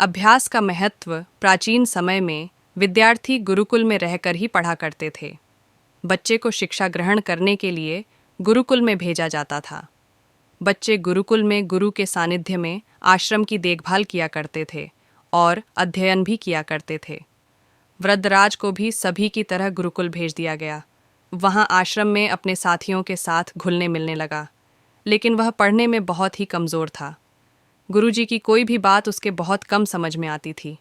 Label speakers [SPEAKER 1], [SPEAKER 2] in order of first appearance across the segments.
[SPEAKER 1] अभ्यास का महत्व प्राचीन समय में विद्यार्थी गुरुकुल में रहकर ही पढ़ा करते थे। बच्चे को शिक्षा ग्रहण करने के लिए गुरुकुल में भेजा जाता था। बच्चे गुरुकुल में गुरु के सानिध्य में आश्रम की देखभाल किया करते थे और अध्ययन भी किया करते थे। वृद्धराज को भी सभी की तरह गुरुकुल भेज दिया गया। वहाँ आश्रम में अपने साथियों के साथ घुलने मिलने लगा, लेकिन वह पढ़ने में बहुत ही कमज़ोर था। गुरुजी की कोई भी बात उसके बहुत कम समझ में आती थी।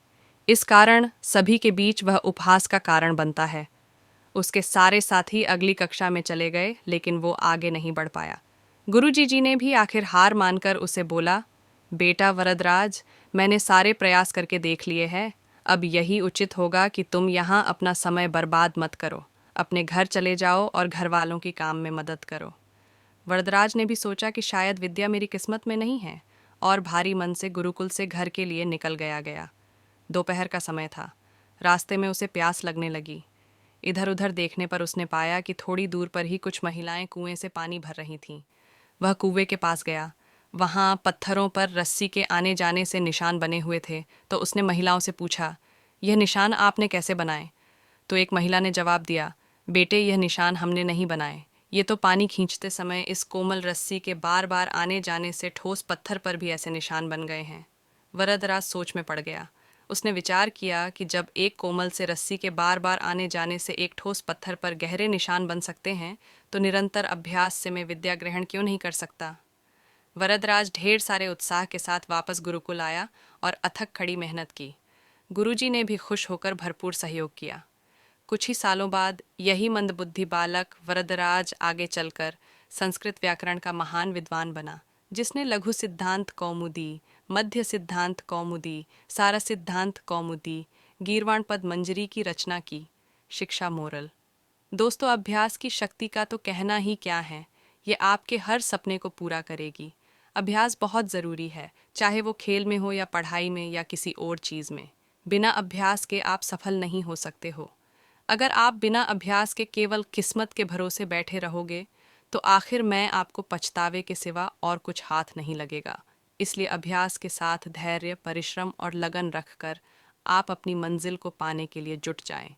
[SPEAKER 1] इस कारण सभी के बीच वह उपहास का कारण बनता है। उसके सारे साथी अगली कक्षा में चले गए, लेकिन वो आगे नहीं बढ़ पाया। गुरुजी जी ने भी आखिर हार मानकर उसे बोला, बेटा वरदराज, मैंने सारे प्रयास करके देख लिए हैं। अब यही उचित होगा कि तुम यहाँ अपना समय बर्बाद मत करो। अपने घर चले जाओ और घर वालों की काम में मदद करो। वरदराज ने भी सोचा कि शायद विद्या मेरी किस्मत में नहीं है, और भारी मन से गुरुकुल से घर के लिए निकल गया। दोपहर का समय था। रास्ते में उसे प्यास लगने लगी। इधर उधर देखने पर उसने पाया कि थोड़ी दूर पर ही कुछ महिलाएं कुएं से पानी भर रही थीं। वह कुएं के पास गया। वहां पत्थरों पर रस्सी के आने जाने से निशान बने हुए थे, तो उसने महिलाओं से पूछा, यह निशान आपने कैसे बनाए? तो एक महिला ने जवाब दिया, बेटे, यह निशान हमने नहीं बनाए। ये तो पानी खींचते समय इस कोमल रस्सी के बार बार आने जाने से ठोस पत्थर पर भी ऐसे निशान बन गए हैं। वरदराज सोच में पड़ गया। उसने विचार किया कि जब एक कोमल से रस्सी के बार बार आने जाने से एक ठोस पत्थर पर गहरे निशान बन सकते हैं, तो निरंतर अभ्यास से मैं विद्या ग्रहण क्यों नहीं कर सकता। वरदराज ढेर सारे उत्साह के साथ वापस गुरुकुल आया और अथक खड़ी मेहनत की। गुरुजी ने भी खुश होकर भरपूर सहयोग किया। कुछ ही सालों बाद यही मंदबुद्धि बालक वरदराज आगे चलकर संस्कृत व्याकरण का महान विद्वान बना, जिसने लघु सिद्धांत कौमुदी, मध्य सिद्धांत कौमुदी, सारा सिद्धांत कौमुदी, गीर्वाण पद मंजरी की रचना की। शिक्षा मोरल। दोस्तों, अभ्यास की शक्ति का तो कहना ही क्या है। ये आपके हर सपने को पूरा करेगी। अभ्यास बहुत ज़रूरी है, चाहे वो खेल में हो या पढ़ाई में या किसी और चीज़ में। बिना अभ्यास के आप सफल नहीं हो सकते हो। अगर आप बिना अभ्यास के केवल किस्मत के भरोसे बैठे रहोगे, तो आखिर में आपको पछतावे के सिवा और कुछ हाथ नहीं लगेगा। इसलिए अभ्यास के साथ धैर्य, परिश्रम और लगन रखकर आप अपनी मंजिल को पाने के लिए जुट जाएं।